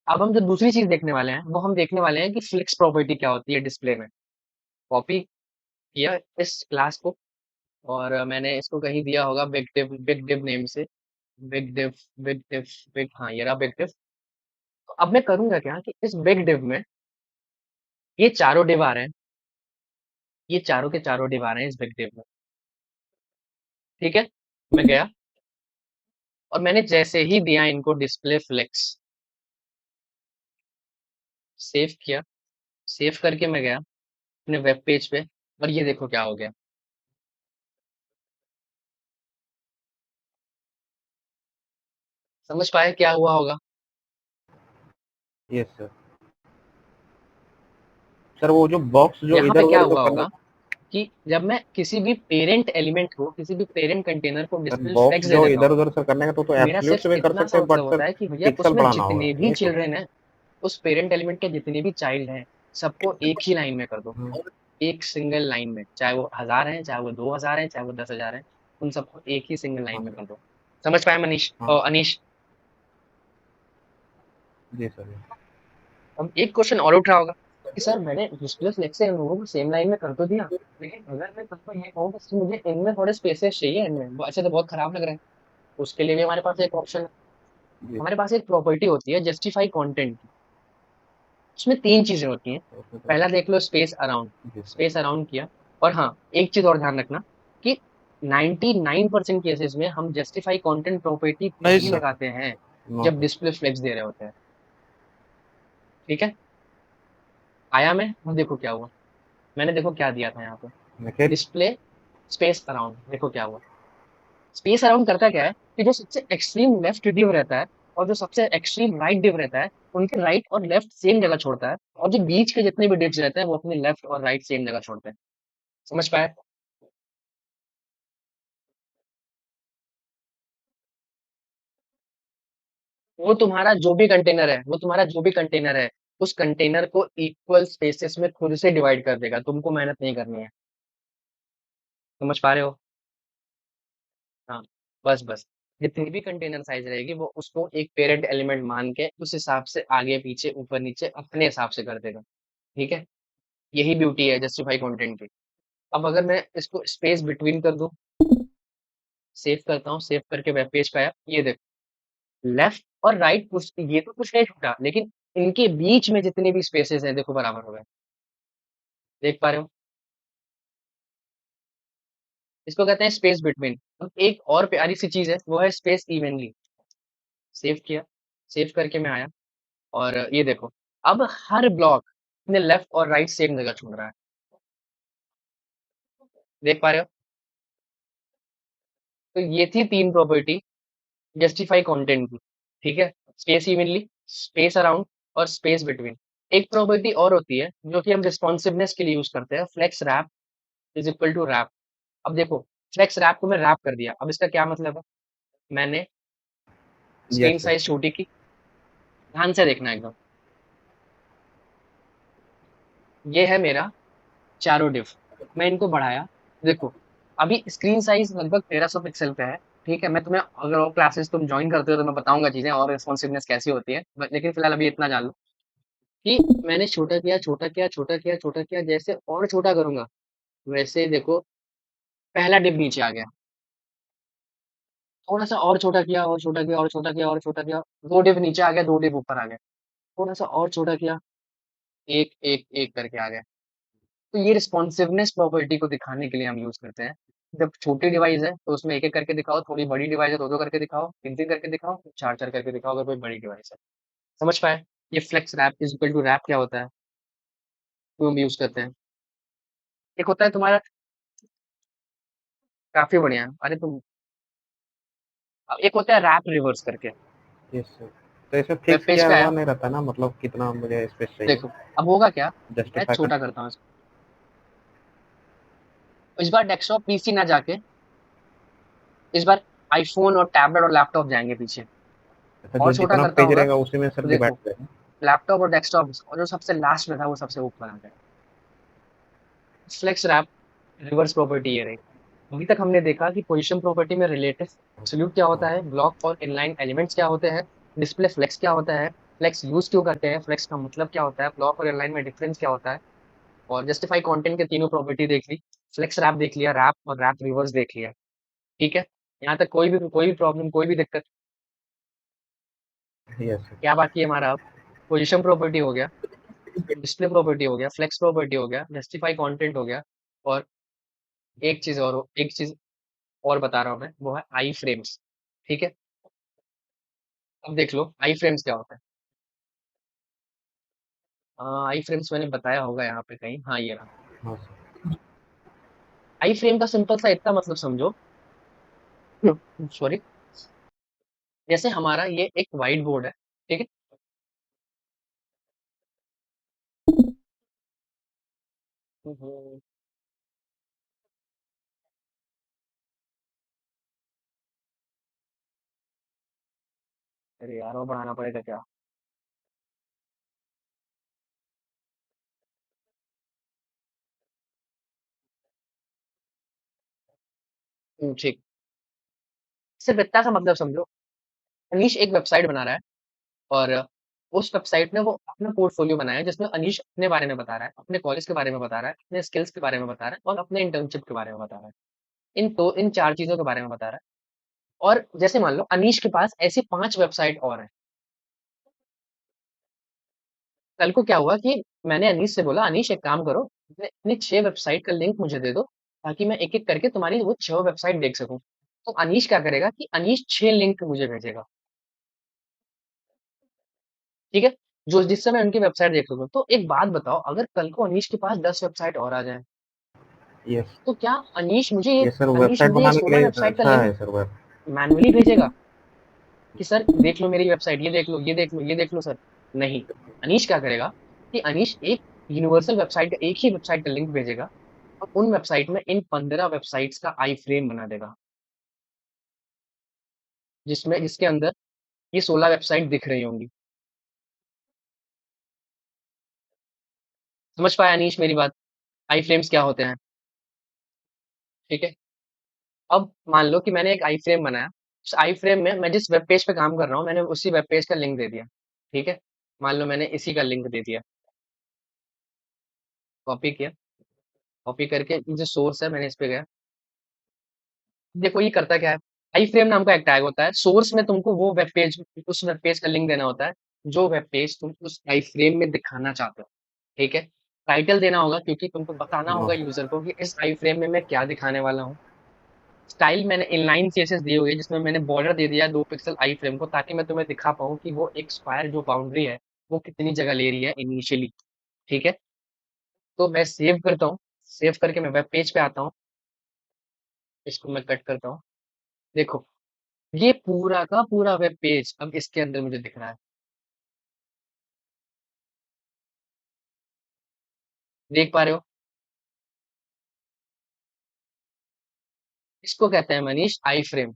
अब हम जो दूसरी चीज देखने वाले हैं, वो हम देखने वाले हैं कि फ्लिक्स प्रॉपर्टी क्या होती है डिस्प्ले में। कॉपी किया इस क्लास को, और मैंने इसको कहीं दिया होगा बिग डिव नेम से। Big div, big div, big, हाँ ये रहा बिग डिव। तो अब मैं करूंगा क्या कि इस बिग डिव में ये चारों डिव आ रहे हैं, ये चारों के चारों डिव आ रहे हैं इस बिग डिव में। ठीक है। मैं गया और मैंने जैसे ही दिया इनको डिस्प्ले फ्लेक्स, सेव किया, सेव करके मैं गया अपने वेब पेज पे, और ये देखो क्या हो गया। समझ पाए क्या हुआ होगा? Yes sir. सर वो जो बॉक्स जो यहाँ इधर पे क्या उधर जो हुआ करने होगा कि जब मैं किसी भी पेरेंट एलिमेंट को, किसी भी पेरेंट कंटेनर को सर डिस्प्ले बॉक्स फ्लेक्स दे जो देता इधर हूँ, उधर सर करने का तो मेरा एब्सोल्यूट सिर्फ से भी कर इतना सकते सा हैं, बट मतलब सर होता है कि भैया पिक्सल उसमें बढ़ाना होगा जितने भी यही तो। चिल्ड्रन हैं, उस पेरेंट एलिमेंट के जितने भी चाइल्ड हैं, सबको एक ही लाइन में कर दो। एक सिंगल लाइन में, चाहे वो 1000 हैं, चाहे वो 2000 हैं, चाहे वो 10,000 हैं, उन सबको एक ही सिंगल लाइन हाँ में सर। कर दो। समझ पाए मनीष हाँ और अनीश? जी सर। अब एक क्वेश्चन और उठ रहा होगा कि सर मैंने डिस्प्ले फ्लेक्स से इन लोगों को सेम लाइन में कर तो दिया, लेकिन अगर मैं तुमको ये कहूँ कि सर मुझे इनमें थोड़े स्पेसेस चाहिए, इनमें वो अच्छा तो बहुत खराब लग रहा है, उसके लिए भी हमारे पास एक ऑप्शन है। जी हमारे पास एक प्रॉपर्टी होती है जस्टिफाई कंटेंट की। उसमें तीन चीजें होती हैं। सर। पहला देख लो स्पेस अराउंड। जी सर। स्पेस अराउंड किया। और हाँ, एक चीज और ध्यान रखना कि 99% केसेस में हम जस्टिफाई कंटेंट प्रॉपर्टी नहीं तभी सर। लगाते हैं नो जब सर। डिस्प्ले फ्लेक्स दे रहे होते हैं। ठीक है। आया मैं, अब देखो क्या हुआ। मैंने देखो क्या दिया था यहाँ पे, देखिए। Display space around. देखो क्या हुआ। स्पेस अराउंड करता क्या है कि जो सबसे एक्सट्रीम लेफ्ट डिव रहता है और जो सबसे एक्सट्रीम राइट डिव रहता है, उनके राइट और लेफ्ट सेम जगह छोड़ता है, और जो बीच के जितने भी डिव्स रहते हैं वो अपने लेफ्ट और राइट सेम जगह छोड़ते हैं। समझ पाए? वो तुम्हारा जो भी कंटेनर है, वो तुम्हारा जो भी कंटेनर है, उस कंटेनर को इक्वल स्पेसेस में खुद से डिवाइड कर देगा, तुमको मेहनत नहीं करनी है। समझ पा रहे हो? हाँ। बस बस, जितनी भी कंटेनर साइज रहेगी वो उसको एक पेरेंट एलिमेंट मान के उस हिसाब से आगे पीछे ऊपर नीचे अपने हिसाब से कर देगा। ठीक है। यही ब्यूटी है जस्टिफाई कंटेंट की। अब अगर मैं इसको स्पेस बिटवीन कर दूं, सेव करता हूँ, सेव करके वेब पेज पे आया, ये देखो लेफ्ट और राइट कुछ, ये तो कुछ नहीं छूटा, लेकिन इनके बीच में जितने भी स्पेसेस हैं देखो बराबर हो गए। देख पा रहे हो? इसको कहते हैं स्पेस बिटवीन। अब एक और प्यारी सी चीज है, वो है स्पेस इवनली। सेव किया, सेव करके मैं आया, और ये देखो अब हर ब्लॉक अपने लेफ्ट और राइट सेम जगह छोड़ रहा है। देख पा रहे हो? तो ये थी तीन प्रॉपर्टी जस्टिफाई कंटेंट की। ठीक है। स्पेस इवनली, स्पेस अराउंड, और स्पेस बिटवीन। एक प्रॉपर्टी और होती है जो कि हम रिस्पॉन्सिवनेस के लिए यूज करते हैं, flex wrap is equal to wrap. अब देखो, फ्लेक्स रैप को मैं रैप कर दिया, अब इसका क्या मतलब है? मैंने स्क्रीन यस सर। साइज छोटी की, ध्यान से देखना एकदम। ये है मेरा चारों डिव, मैं इनको बढ़ाया। देखो, अभी स्क्रीन साइज लगभग 1300 पिक्सल पे है। ठीक है। मैं तुम्हें अगर और क्लासेस तुम ज्वाइन करते हो तो मैं बताऊंगा चीजें और रिस्पॉन्सिवनेस कैसी होती है, लेकिन फिलहाल अभी इतना जान लो कि मैंने छोटा किया, छोटा किया, छोटा किया, छोटा किया, जैसे और छोटा करूंगा वैसे देखो पहला डिव नीचे आ गया। थोड़ा सा और छोटा किया, और छोटा किया, और छोटा किया, और छोटा किया, दो डिव नीचे आ गया, दो डिव ऊपर आ गया। थोड़ा सा और छोटा किया, एक एक एक करके आ गए। तो ये रिस्पॉन्सिवनेस प्रॉपर्टी को दिखाने के लिए हम यूज करते हैं। जब छोटी डिवाइस है तो उसमें एक एक करके दिखाओ, थोड़ी बड़ी डिवाइस है दो दो करके दिखाओ, तीन तीन करके दिखाओ, चार चार करके दिखाओ अगर कोई बड़ी डिवाइस है। समझ पाए? ये flex wrap is equal to wrap क्या होता है, क्यों हम यूज करते हैं। एक होता है तुम्हारा, काफी बढ़िया, अरे तुम, अब एक होता है रैप रिवर्स करके। Yes sir. तो इसमें वेब फिक्स पेज किया पे हुआ आया, नहीं रहता ना, मतलब कितना मुझे स्पेस चाहिए देखो अब होगा क्या, मैं जस्टिफाई छोटा करने करता हूँ इसको। इस बार डेस्कटॉप पीसी ना जाके, इस बार आईफोन और टैबलेट और लैपटॉप जाएंगे पीछे। अच्छा, जो और छोटा जितना करता पेज होगा, रहेगा उसी में तो सब डिवाइड देखो करेंगे। लैपटॉप और डेस्कटॉप और जो सबसे लास्ट में था वो सबसे ऊपर आ गया। फ्लेक्स रैप रिवर्स प्रॉपर्टी ये रही। अभी तक हमने देखा कि पोजीशन प्रॉपर्टी में रिलेटिव एब्सोल्यूट क्या होता है, ब्लॉक और इनलाइन एलिमेंट्स क्या होते हैं, डिस्प्ले फ्लेक्स क्या होता है, फ्लेक्स यूज क्यों करते हैं, फ्लेक्स का मतलब क्या होता है, ब्लॉक और इनलाइन में डिफरेंस क्या होता है, और जस्टिफाई कंटेंट के तीनों प्रॉपर्टी देख ली, फ्लेक्स रैप देख लिया, रैप और रैप रिवर्स देख लिया। ठीक है, यहाँ तक कोई भी प्रॉब्लम, कोई भी दिक्कत? Yes sir. क्या बाकी है हमारा अब? पोजीशन प्रॉपर्टी हो गया, डिस्प्ले प्रॉपर्टी हो गया, फ्लेक्स प्रॉपर्टी हो गया, जस्टिफाई कंटेंट हो गया, और एक चीज और बता रहा हूँ मैं, वो है आई फ्रेम्स। ठीक है, अब देख लो आई फ्रेम्स क्या होता है। आई फ्रेम्स मैंने बताया होगा यहाँ पे कहीं, हाँ ये रहा। हाँ सर। आई फ्रेम का सिंपल सा इतना मतलब समझो, सॉरी, जैसे हमारा ये एक व्हाइट बोर्ड है, ठीक है। हम्म, अरे यार वो बढ़ाना पड़ेगा क्या? ठीक, सिर्फ इतना सा मतलब समझो, अनीश एक वेबसाइट बना रहा है, और उस वेबसाइट में वो अपना पोर्टफोलियो बनाया है, जिसमें अनीश अपने बारे में बता रहा है, अपने कॉलेज के बारे में बता रहा है, अपने स्किल्स के बारे में बता रहा है, और अपने इंटर्नशिप के बारे में बता रहा है। इन चार चीजों के बारे में बता रहा है। और जैसे मान लो अनीश के पास ऐसी 5 वेबसाइट और हैं। कल को क्या हुआ कि मैंने अनीश से बोला, अनीश एक काम करो, अपनी 6 वेबसाइट का लिंक मुझे दे दो, ताकि मैं एक-एक करके तुम्हारी वो 6 वेबसाइट देख सकूँ। तो अनीश क्या करेगा कि अनीश 6 लिंक मुझे भेजेगा, ठीक है? जो जिससे मैं उनकी वेबसाइट देख सकूँ। तो एक बात बताओ, अगर कल को अनीश के पास 10 वेबसाइट और आ जाएँ, यस। तो क्या ये सर अनीश वेबसाइट मुझे ये बनाने के 16 लिए वेबसाइट का अच्छा लिंक है सर वेब। मैन्युअली भेजेगा? कि सर देख लो मेरी वेबसाइट, ये देख लो, ये देख लो, ये देख लो सर। नहीं, अनीश क्या करेगा कि अनीश एक यूनिवर्सल वेबसाइट का, एक ही वेबसाइट का लिंक भेजेगा, और उन वेबसाइट में इन 15 वेबसाइट्स का आई फ्रेम बना देगा, जिसमें जिसके अंदर ये 16 वेबसाइट दिख रही होंगी। समझ पाया अनीश मेरी बात? आई फ्रेम्स क्या होते हैं? ठीक है, अब मान लो कि मैंने एक आई फ्रेम बनाया, उस आई फ्रेम में मैं जिस वेब पेज पे काम कर रहा हूँ, मैंने उसी वेब पेज का लिंक दे दिया। ठीक है, मान लो मैंने इसी का लिंक दे दिया, कॉपी किया, कॉपी करके जो सोर्स है मैंने इस पे गया। देखो ये करता क्या है, आई फ्रेम नाम का एक टैग होता है, सोर्स में तुमको वो वेब पेज, उस वेब पेज का लिंक देना होता है, जो वेब पेज तुम उस आई फ्रेम में दिखाना चाहते हो। ठीक है, टाइटल देना होगा, क्योंकि तुमको बताना हाँ होगा यूजर को कि इस आई फ्रेम में मैं क्या दिखाने वाला हूँ। स्टाइल मैंने इनलाइन सीएसएस दी हुई है, जिसमें मैंने बॉर्डर दे दिया 2 पिक्सल आई फ्रेम को, ताकि मैं तुम्हें दिखा पाऊँ कि वो एक स्क्वायर जो बाउंड्री है, वो कितनी जगह ले रही है इनिशियली। ठीक है, तो मैं सेव करता हूँ, सेव करके मैं वेब पेज पे आता हूँ, इसको मैं कट करता हूँ। देखो ये पूरा का पूरा वेब पेज अब इसके अंदर मुझे दिख रहा है। देख पा रहे हो? इसको कहते हैं मनीष आई फ्रेम।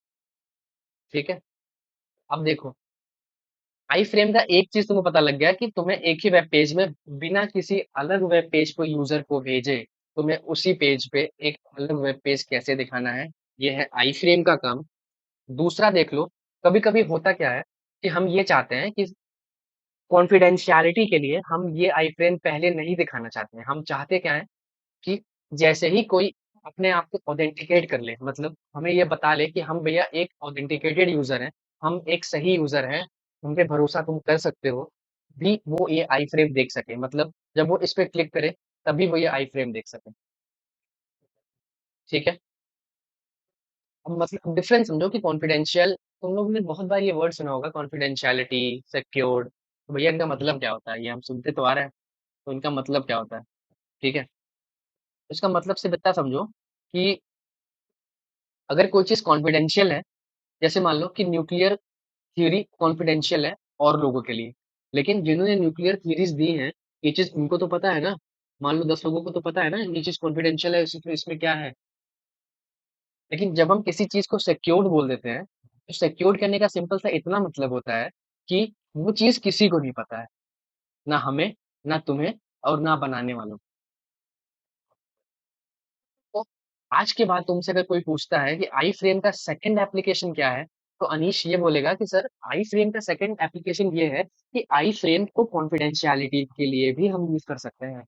ठीक है, अब देखो आई फ्रेम का एक चीज तुम्हें पता लग गया कि तुम्हें एक ही वेब पेज में, बिना किसी अलग वेब पेज को यूजर को भेजे, तुम्हें उसी पेज पे एक अलग वेब पेज कैसे दिखाना है। ये है आई फ्रेम का काम। दूसरा देख लो, कभी कभी होता क्या है कि हम ये चाहते हैं कि कॉन्फिडेंशियलिटी के लिए हम ये आई फ्रेम पहले नहीं दिखाना चाहते हैं। हम चाहते क्या है कि जैसे ही कोई अपने आप को ऑथेंटिकेट कर ले, मतलब हमें ये बता ले कि हम भैया एक ऑथेंटिकेटेड यूजर हैं, हम एक सही यूजर हैं, हम पे भरोसा तुम कर सकते हो, भी वो ये आई फ्रेम देख सके। मतलब जब वो इस पे क्लिक करे तभी वो ये आई फ्रेम देख सके। ठीक है। अब मतलब डिफरेंस समझो कि कॉन्फिडेंशियल, तुम लोग ने बहुत बार ये वर्ड सुना होगा, कॉन्फिडेंशियलिटी, सिक्योर्ड, तो भैया इनका मतलब क्या होता है, ये हम सुनते तो आ रहे हैं, तो इनका मतलब क्या होता है। ठीक है। इसका मतलब सिर्फ इतना समझो कि अगर कोई चीज कॉन्फिडेंशियल है, जैसे मान लो कि न्यूक्लियर थ्योरी कॉन्फिडेंशियल है और लोगों के लिए, लेकिन जिन्होंने न्यूक्लियर थ्योरीज दी हैं, ये चीज उनको तो पता है ना। मान लो 10 लोगों को तो पता है ना ये चीज कॉन्फिडेंशियल है, इसमें क्या है। लेकिन जब हम किसी चीज को सिक्योर्ड बोल देते हैं, तो सिक्योर्ड करने का सिंपल सा इतना मतलब होता है कि वो चीज किसी को नहीं पता है, ना हमें, ना तुम्हें, और ना बनाने वालों को। तो आज के बाद तुमसे अगर कोई पूछता है कि आई फ्रेम का सेकंड एप्लीकेशन क्या है, तो अनीश ये बोलेगा कि सर आई फ्रेम का सेकंड एप्लीकेशन ये है कि आई फ्रेम को कॉन्फिडेंशियलिटी के लिए भी हम यूज कर सकते हैं।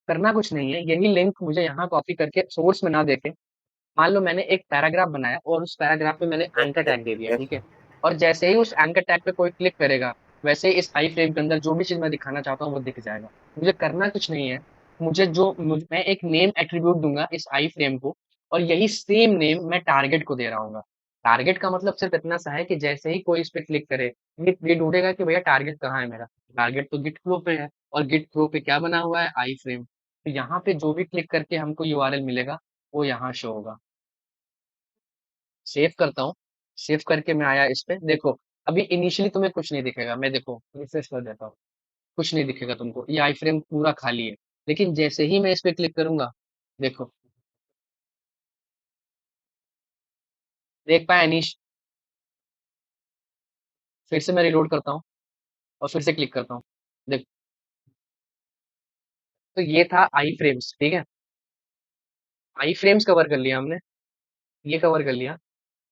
करना कुछ नहीं है, यही लिंक मुझे यहाँ कॉपी करके सोर्स में ना देके, मान लो मैंने एक पैराग्राफ बनाया और उस पैराग्राफ पे मैंने yes, एंकर yes, टैग दे दिया, yes. ठीक है। और जैसे ही उस एंकर टैग पे कोई क्लिक करेगा, वैसे ही इस आई फ्रेम के अंदर जो भी चीज मैं दिखाना चाहता हूँ वो दिख जाएगा। मुझे करना कुछ नहीं है। मैं एक नेम एट्रीब्यूट दूंगा इस आई फ्रेम को, और यही सेम नेम मैं टारगेट को दे रहा हूँ। टारगेट का मतलब सिर्फ इतना सा है कि जैसे ही कोई इस पे क्लिक करे, ये ढूंढेगा कि भैया टारगेट कहाँ है मेरा। टारगेट तो गिट फ्लो पे है, और गिट फ्लो पे क्या बना हुआ है, आई फ्रेम। तो यहाँ पे जो भी क्लिक करके हमको यूआरएल मिलेगा, वो यहाँ शो होगा। सेव करता हूँ। सेव करके मैं आया इस पे, देखो। अभी इनिशियली तुम्हें कुछ नहीं दिखेगा, मैं देखो रिफ्रेश कर देता हूँ। कुछ नहीं दिखेगा तुमको, ये आई फ्रेम पूरा खाली है। लेकिन जैसे ही मैं इस पे क्लिक करूंगा, देखो, देख पाया अनीश। फिर से मैं रिलोड करता हूँ और फिर से क्लिक करता हूँ। देख, तो ये था आई फ्रेम्स, ठीक है। आई फ्रेम्स कवर कर लिया हमने, ये कवर कर लिया,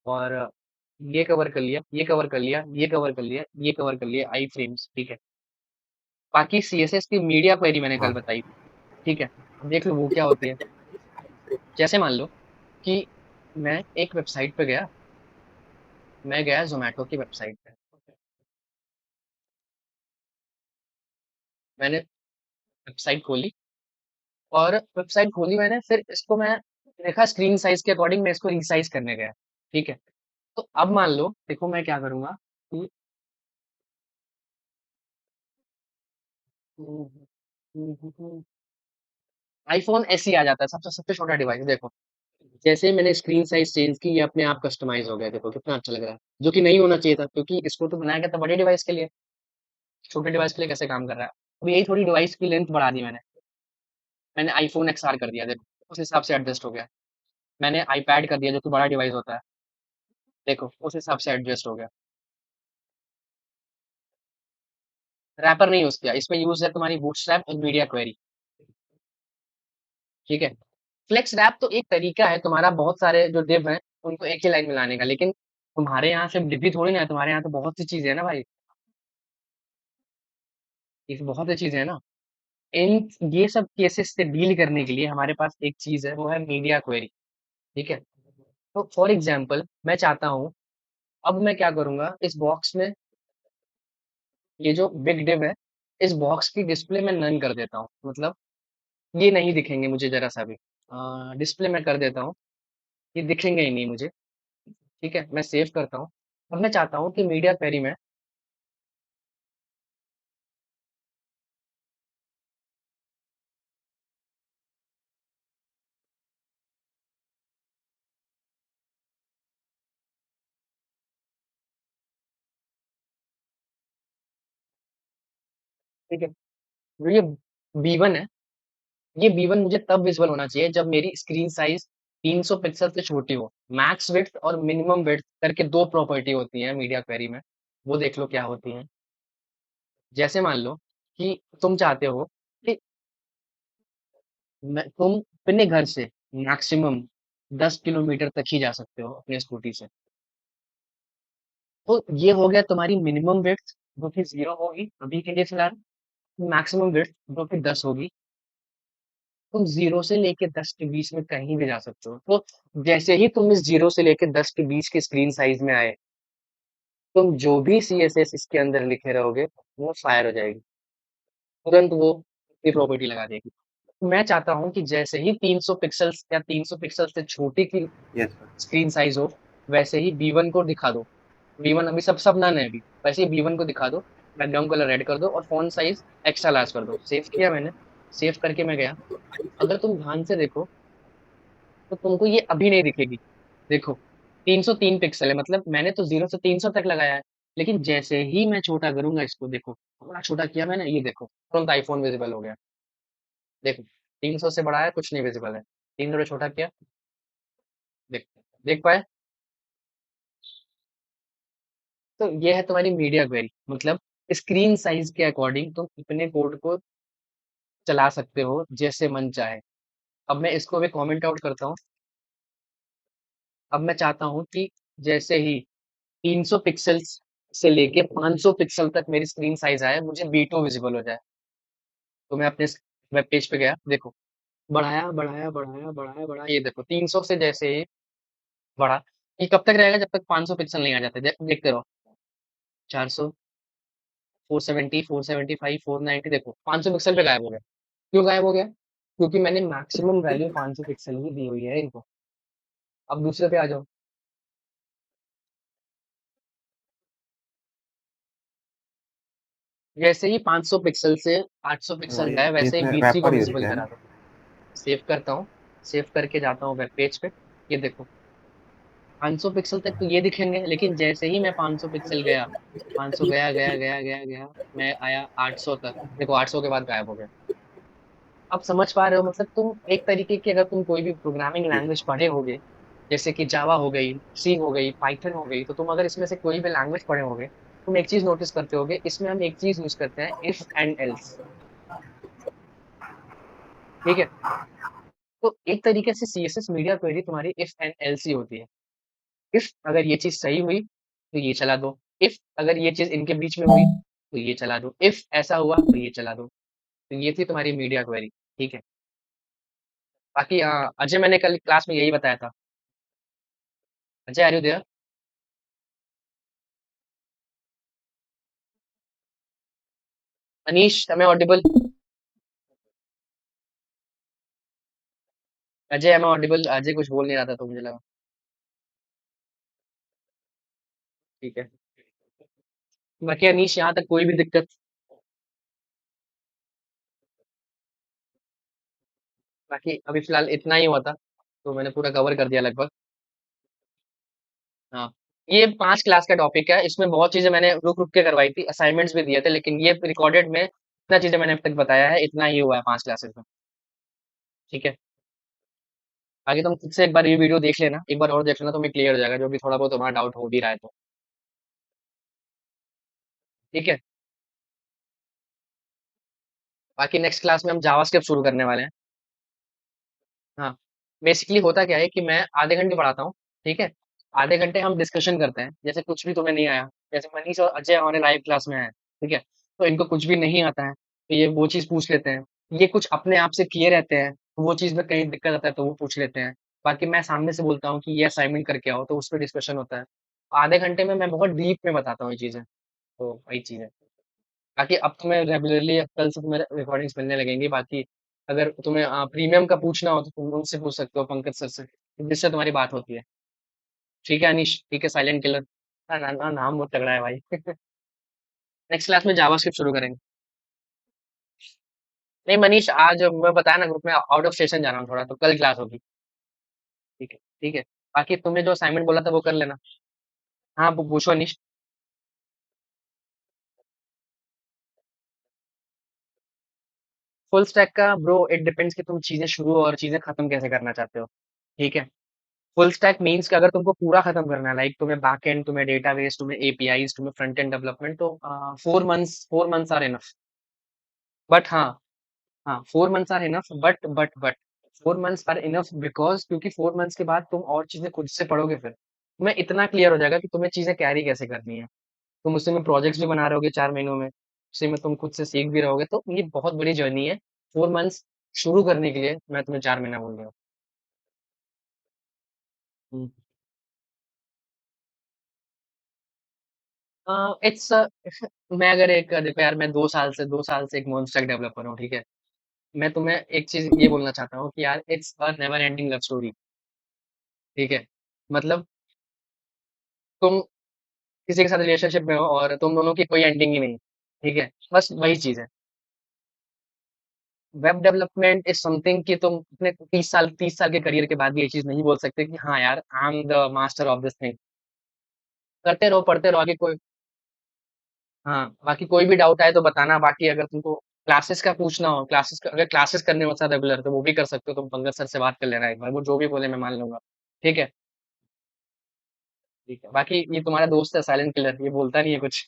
और ये कवर कर लिया, ये कवर कर लिया, ये कवर कर लिया, ये कवर कर लिया, आई फ्रेम्स, ठीक है। बाकी सीएसएस की मीडिया क्वेरी मैंने कल हाँ बताई थी, ठीक है। अब देख लो वो क्या होती है। जैसे मान लो कि मैं एक वेबसाइट पे गया, मैं गया जोमेटो की वेबसाइट पे, मैंने वेबसाइट खोली, और वेबसाइट खोली मैंने, फिर इसको मैं देखा स्क्रीन साइज के अकॉर्डिंग, मैं इसको रीसाइज करने गया, ठीक है। तो अब मान लो, देखो मैं क्या करूंगा कि आईफोन ऐसे ही आ जाता है, सबसे सबसे छोटा डिवाइस, देखो। जैसे ही मैंने स्क्रीन साइज चेंज की, ये अपने आप कस्टमाइज हो गया, देखो कितना अच्छा लग रहा है, जो कि नहीं होना चाहिए था, क्योंकि इसको तो बनाया गया था बड़े डिवाइस के लिए, छोटे डिवाइस के लिए कैसे काम कर रहा है। अब यही थोड़ी डिवाइस की लेंथ बढ़ा दी मैंने आईफोन एक्सआर कर दिया, देखो उस हिसाब से एडजस्ट हो गया। मैंने आईपैड कर दिया, जो कि बड़ा डिवाइस होता है, देखो उस हिसाब से एडजस्ट हो गया। रैपर नहीं यूज किया, इसमें यूज है तुम्हारी बूटस्ट्रैप और मीडिया क्वेरी, ठीक है। फ्लेक्स रैप तो एक तरीका है तुम्हारा, बहुत सारे जो डिव हैं उनको एक ही लाइन में लाने का, लेकिन तुम्हारे यहाँ सिर्फ डिव ही थोड़ी ना है, तुम्हारे यहाँ तो बहुत सी चीजें है ना भाई। ये तो बहुत सी चीजें है ना। इन ये सब केसेस से डील करने के लिए हमारे पास एक चीज है, वो है मीडिया क्वेरी, ठीक है। तो फॉर एग्जाम्पल मैं चाहता हूँ, अब मैं क्या करूंगा, इस बॉक्स में ये जो बिग डिव है, इस बॉक्स की डिस्प्ले में नन कर देता हूँ, मतलब ये नहीं दिखेंगे मुझे जरा सा भी। डिस्प्ले में कर देता हूँ, ये दिखेंगे ही नहीं मुझे, ठीक है। मैं सेव करता हूँ। अब मैं चाहता हूँ कि मीडिया क्वेरी में, ठीक है, जो ये B1 है, ये B1 मुझे तब विजुअल होना चाहिए जब मेरी स्क्रीन साइज 300 पिक्सल से छोटी हो। मैक्स विड्थ और मिनिमम विड्थ करके दो प्रॉपर्टी होती हैं मीडिया क्वेरी में, वो देख लो क्या होती हैं। जैसे मान लो कि तुम चाहते हो कि तुम अपने घर से मैक्सिमम 10 किलोमीटर तक ही जा सकते हो अपने स्कूटी से, तो ये हो गया तुम्हारी मिनिमम विड्थ, जो कि 0 होगी अभी के लिए फिलहाल। मैक्सिमम विड्थ जो कि 10 होगी। तुम 0 से लेके 10 के बीच में कहीं भी जा सकते हो, तो जैसे ही तुम इस 0 से लेके 10 के बीच के स्क्रीन साइज में आए, तुम जो भी सीएसएस इसके अंदर लिखे रहोगे वो फायर हो जाएगी तुरंत। वो ये प्रॉपर्टी लगा देगी। मैं चाहता हूँ कि जैसे ही 300 पिक्सल्स या 300 पिक्सल से छोटी की Yes, sir. स्क्रीन साइज हो, वैसे ही B1 को दिखा दो। B1 अभी सब नन है अभी, वैसे ही B1 को दिखा दो, बैकग्राउंड कलर रेड कर दो और फॉन्ट साइज एक्स्ट्रा लार्ज कर दो। सेव किया मैंने, सेव करके मैं गया। अगर तुम ध्यान से देखो तो तुमको ये अभी नहीं दिखेगी। देखो 303 पिक्सल है, मतलब मैंने तो 0 से 300 तक लगाया है, लेकिन जैसे ही मैं छोटा करूंगा इसको, देखो थोड़ा छोटा किया मैंने, ये देखो तुरंत आईफोन विजिबल हो गया। देखो 300 से बड़ा है, कुछ नहीं विजिबल है। 300 छोटा किया, देख देख पाए। तो ये है तुम्हारी मीडिया क्वेरी, मतलब स्क्रीन साइज के अकॉर्डिंग तुम अपने कोड को चला सकते हो जैसे मन चाहे। अब मैं इसको भी कमेंट आउट करता हूँ। अब मैं चाहता हूँ कि जैसे ही 300 पिक्सल्स से लेके 500 पिक्सल तक मेरी स्क्रीन साइज आए, मुझे B2 विजिबल हो जाए। तो मैं अपने वेब पेज पे गया, देखो बढ़ाया बढ़ाया बढ़ाया बढ़ाया बढ़ाया, ये देखो 300 से जैसे ही बढ़ा। ये कब तक रहेगा? जब तक 500 पिक्सल नहीं आ जाते। देखते रहो। 400, 470, 475, 490, देखो 500 पिक्सल पे गायब हो गया। क्यों गायब हो गया? क्योंकि मैंने मैक्सिमम वैल्यू 500 पिक्सल ही दी हुई है इनको। अब दूसरे पे आ जाओ। जैसे ही 500 पिक्सल से 800 तो पिक्सल गए, ये वैसे ही इसमें B3 को रैपर यूज विजिबल किया है करा ना? दो। सेव करता हूँ, सेव करके जाता हूँ वेब पेज पे। ये देखो 500 पिक्सल तक तो ये दिखेंगे, लेकिन जैसे ही मैं 500 पिक्सल गया, 500 गया गया गया गया गया, मैं आया 800 तक। देखो 800 के बाद गायब हो गया। अब समझ पा रहे हो? मतलब तुम एक तरीके की, अगर तुम कोई भी प्रोग्रामिंग जी। लैंग्वेज पढ़े होगे, जैसे कि जावा हो गई, सी हो गई, पाइथन हो गई, तो तुम अगर इसमें से कोई भी लैंग्वेज पढ़े होगे, तुम एक चीज नोटिस करते होगे, इसमें हम एक चीज यूज करते हैं, इफ एंड एल्स। ठीक है? तो एक तरीके से सीएसएस मीडिया क्वेरी तुम्हारी इफ एंड एल्स ही होती है। इफ अगर ये चीज सही हुई तो ये चला दो, इफ अगर ये चीज इनके बीच में हुई तो ये चला दो, इफ ऐसा हुआ तो ये चला दो। तो ये थी तुम्हारी मीडिया क्वेरी। ठीक है? बाकी अजय, मैंने कल क्लास में यही बताया था। Ajay, are you there? Anish, am I audible? Ajay, am I audible? Ajay कुछ बोल नहीं रहा था तो मुझे लगा। ठीक है। बाकी अनीश, यहाँ तक कोई भी दिक्कत? बाकी अभी फिलहाल इतना ही हुआ था, तो मैंने पूरा कवर कर दिया लगभग। हाँ, ये 5 क्लास का टॉपिक है, इसमें बहुत चीजें मैंने रुक रुक के करवाई थी, असाइनमेंट्स भी दिए थे, लेकिन ये रिकॉर्डेड में इतना चीजें मैंने अब तक बताया है, इतना ही हुआ है 5 क्लासेस में। ठीक है? आगे तुम खुद से एक बार ये वीडियो देख लेना, एक बार और देख लेना, तुम्हें क्लियर हो जाएगा, जो भी थोड़ा बहुत तुम्हारा डाउट हो भी रहा है तो। ठीक है? बाकी नेक्स्ट क्लास में हम जावास्क्रिप्ट शुरू करने वाले हैं। हाँ, बेसिकली होता क्या है कि मैं आधे घंटे पढ़ाता हूँ। ठीक है? आधे घंटे हम डिस्कशन करते हैं, जैसे कुछ भी तुम्हें नहीं आया, जैसे मनीष और अजय हमारे लाइव क्लास में आए। ठीक है? तो इनको कुछ भी नहीं आता है, तो ये वो चीज पूछ लेते हैं। ये कुछ अपने आप से किए रहते हैं, तो वो चीज में कहीं दिक्कत आता है तो वो पूछ लेते हैं। बाकी मैं सामने से बोलता हूँ कि ये असाइनमेंट करके आओ, तो उस पर डिस्कशन होता है। आधे घंटे में मैं बहुत डीप में बताता हूँ ये चीजें। तो वही चीज है। बाकी अब तुम्हें रेगुलरली कल से तुम्हें रिकॉर्डिंग्स मिलने लगेंगी। बाकी अगर तुम्हें प्रीमियम का पूछना हो तो तुम उनसे पूछ सकते हो, पंकज सर से, जिससे तुम्हारी बात होती है। ठीक है अनीश? ठीक है, साइलेंट किलर। नाम बहुत तगड़ा है भाई। नेक्स्ट क्लास में जावास्क्रिप्ट शुरू करेंगे। नहीं मनीष, आज मैं बताया ना ग्रुप में, आउट ऑफ स्टेशन जा रहा हूँ थोड़ा, तो कल क्लास होगी। ठीक है? ठीक है। बाकी तुमने जो असाइनमेंट बोला था वो कर लेना। हाँ, पूछो अनीश। फुल स्टैक का ब्रो, इट डिपेंड्स कि तुम चीजें शुरू और चीजें खत्म कैसे करना चाहते हो। ठीक है? फुल स्टैक मीन्स कि अगर तुमको पूरा खत्म करना है, लाइक तुम्हें बैकएंड, तुम्हें डेटाबेस, तुम्हें एपीआईज, तुम्हें फ्रंट एंड डेवलपमेंट, तो 4 मंथ्स आर इनफ। बट हाँ, हाँ 4 months are enough, but 4 months are enough because, क्योंकि 4 मंथ्स के बाद तुम और चीजें खुद से पढ़ोगे, फिर तुम्हें इतना क्लियर हो जाएगा कि तुम्हें चीजें कैरी कैसे करनी है। तुम उससे में प्रोजेक्ट्स भी बना रहे होगे 4 महीनों में, उसी में तुम खुद से सीख भी रहोगे, तो ये बहुत बड़ी जर्नी है। 4 मंथ्स शुरू करने के लिए मैं तुम्हें 4 महीना बोल रहा हूँ। इट्स मैं अगर एक देखो यार, मैं 2 साल से एक मोन स्टैक डेवलपर हूँ। ठीक है? मैं तुम्हें एक चीज ये बोलना चाहता हूँ कि यार it's a never ending love story. ठीक है। मतलब तुम किसी के साथ रिलेशनशिप में हो और तुम दोनों की कोई एंडिंग ही नहीं। ठीक है, बस वही चीज है। वेब डेवलपमेंट इज समथिंग कि तुम अपने 30 साल के करियर के बाद भी ये चीज नहीं बोल सकते कि हाँ यार I am the master of this thing. करते रहो, पढ़ते रहो, आगे कोई। हाँ, बाकी कोई भी डाउट आए तो बताना। बाकी अगर तुमको क्लासेस का पूछना हो, अगर क्लासेस करने हो साथ रेगुलर, तो वो भी कर सकते हो। तुम पंकज सर से बात कर लेना एक बार, वो जो भी बोले मैं मान लूंगा। ठीक है। ठीक है, बाकी ये तुम्हारा दोस्त है साइलेंट किलर, ये बोलता नहीं है कुछ।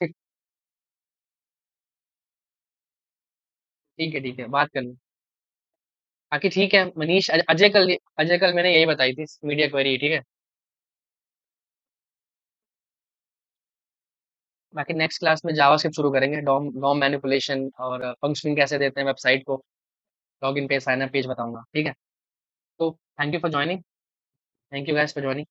ठीक है, ठीक है, बात कर लो। बाकी ठीक है मनीष, अजय कल मैंने यही बताई थी, मीडिया क्वेरी। ठीक है। बाकी नेक्स्ट क्लास में जावास्क्रिप्ट शुरू करेंगे, डॉम डॉम मैनिपुलेशन और फंक्शनिंग कैसे देते हैं वेबसाइट को। Login page, sign up page बताऊंगा। ठीक है। तो thank you for joining. Thank you guys for joining.